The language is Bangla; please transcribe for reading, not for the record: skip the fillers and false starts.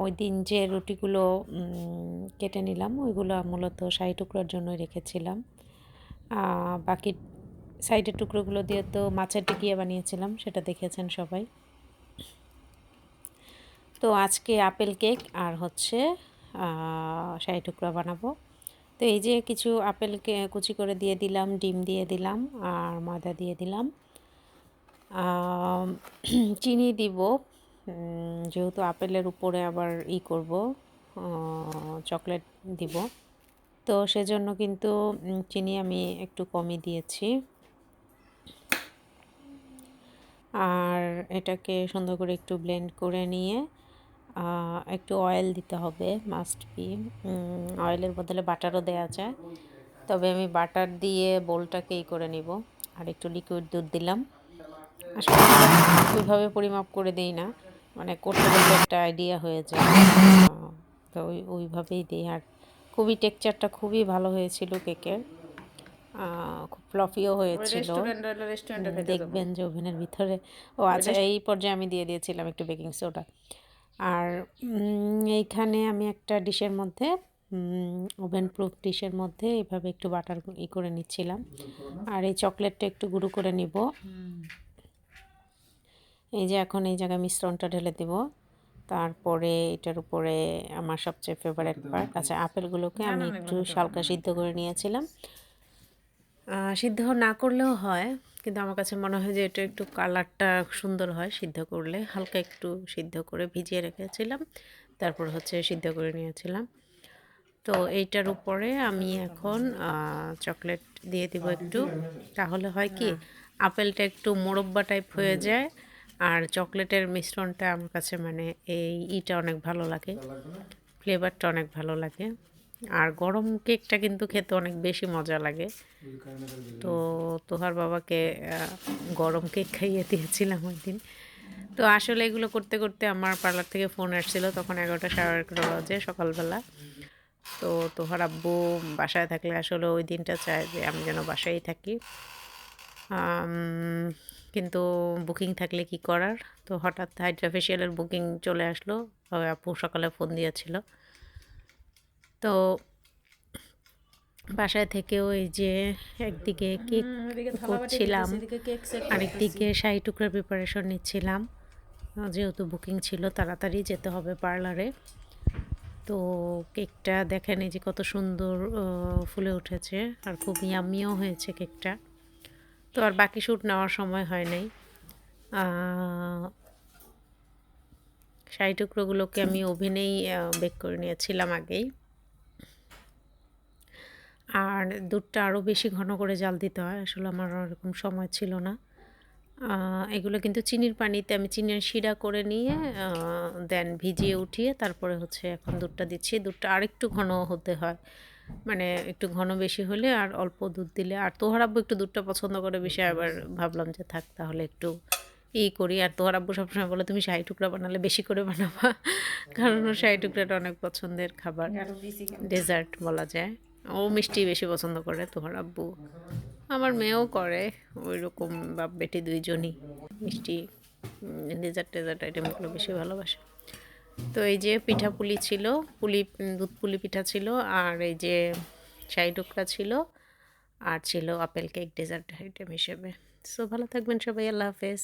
ওই দিন যে রুটিগুলো কেটে নিলাম ওইগুলো মূলত শাহী টুকরার জন্য রেখেছিলাম। বাকি সাইডের টুকরোগুলো দিয়ে তো মাছের টিকিয়া বানিয়েছিলাম, সেটা দেখেছেন সবাই। তো আজকে আপেল কেক আর হচ্ছে শাহী টুকরা বানাবো। তো এই যে কিছু আপেলকে কুচি করে দিয়ে দিলাম, ডিম দিয়ে দিলাম আর ময়দা দিয়ে দিলাম, চিনি দিব, যেহেতু আপেলের উপরে আবার করব, চকলেট দিব, তো সেজন্য কিন্তু চিনি আমি একটু কমই দিয়েছি। আর এটাকে সুন্দর করে একটু ব্লেন্ড করে নিয়ে একটু অয়েল দিতে হবে, মাস্ট বি। অয়েলের বদলে বাটারও দেওয়া যায়, তবে আমি বাটার দিয়ে বোলটাকে করে নিব। আর একটু লিকুইড দুধ দিলাম। আসলে ওইভাবে পরিমাপ করে দেই না, মানে করতে করতে একটা আইডিয়া হয়ে যায়, তো ওইভাবেই দিই। আর খুবই টেক্সচারটা খুবই ভালো হয়েছিল কেকের, খুব ফ্লফিও হয়েছিল। দেখবেন যে ওভেনের ভিতরে আচ্ছা, এই পর্যায়ে আমি দিয়ে দিয়েছিলাম একটু বেকিং সোডা। আর এইখানে আমি একটা ডিশের মধ্যে, ওভেন প্রুফ ডিশের মধ্যে এইভাবে একটু বাটার করে নিচ্ছিলাম। আর এই চকলেটটা একটু গুঁড়ো করে নিব। এই যে এখন এই জায়গায় মিশ্রণটা ঢেলে দেব। তারপরে এটার উপরে আমার সবচেয়ে ফেভারিট পার্ট, আচ্ছা, আপেলগুলোকে আমি একটু হালকা সিদ্ধ করে নিয়েছিলাম। সিদ্ধ না করলেও হয়, কিন্তু আমার কাছে মনে হয় যে এটা একটু কালারটা সুন্দর হয় সিদ্ধ করলে। হালকা একটু সিদ্ধ করে ভিজিয়ে রেখেছিলাম, তারপর হচ্ছে সিদ্ধ করে নিয়েছিলাম। তো এইটার উপরে আমি এখন চকলেট দিয়ে দিব একটু, তাহলে হয় কি আপেলটা একটু মোরব্বা টাইপ হয়ে যায়, আর চকলেটের মিশ্রণটা আমার কাছে মানে এইটা অনেক ভালো লাগে, ফ্লেভারটা অনেক ভালো লাগে। আর গরম কেকটা কিন্তু খেতে অনেক বেশি মজা লাগে। তো তোহার বাবাকে গরম কেক খাইয়ে দিয়েছিলাম ওই দিন। তো আসলে এগুলো করতে করতে আমার পার্লার থেকে ফোন আসছিল, তখন 11টা 11:30 বাজে সকালবেলা। তো তোহার আব্বু বাসায় থাকলে আসলে ওই দিনটা চায় যে আমি যেন বাসায় থাকি, কিন্তু বুকিং থাকলে কি করার। তো হঠাৎ হাইড্রা ফেশিয়ালের বুকিং চলে আসলো, আপু সকালে ফোন দিয়েছিল। তো বাসায় থেকেও এই যে একদিকে কেক করছিলাম, আরেকদিকে শাহী টুকরার প্রিপারেশন নিচ্ছিলাম, যেহেতু বুকিং ছিল তাড়াতাড়ি যেতে হবে পার্লারে। তো কেকটা দেখেন এই যে কত সুন্দর ফুলে উঠেছে, আর খুব ইয়ামিও হয়েছে কেকটা। তো আর বাকি শ্যুট নেওয়ার সময় হয় নাই। শাহী টুকরোগুলোকে আমি ওভেনেই বেক করে নিয়েছিলাম আগেই। আর দুধটা আরও বেশি ঘন করে জাল দিতে হয়, আসলে আমার ওরকম সময় ছিল না। এগুলো কিন্তু চিনির পানিতে আমি চিনির শিরা করে নিয়ে দেন ভিজিয়ে উঠিয়ে তারপরে হচ্ছে এখন দুধটা দিচ্ছি। দুধটা আরেকটু ঘন হতে হয়, মানে একটু ঘন বেশি হলে আর অল্প দুধ দিলে। আর তোহার আব্বু একটু দুধটা পছন্দ করে বেশি, আবার ভাবলাম যে থাক তাহলে একটু করি। আর তোহার আব্বু সবসময় বলে তুমি শাহী টুকরা বানালে বেশি করে বানাবা, কারণ ওর শাহী টুকরাটা অনেক পছন্দের খাবার, ডেজার্ট বলা যায়। ও মিষ্টি বেশি পছন্দ করে তোহার আব্বু, আমার মেয়েও করে ওই রকম, বাপ বেটি দুইজনই মিষ্টি ডেজার্ট আইটেমগুলো বেশি ভালোবাসে। তো এই যে পিঠা পুলি ছিল, দুধ পুলি পিঠা ছিল, আর এই যে শাহী টুকরা ছিল, আর ছিল আপেল কেক ডেজার্ট আইটেম হিসেবে। সো ভালো থাকবেন সবাই, আল্লাহ হাফেজ।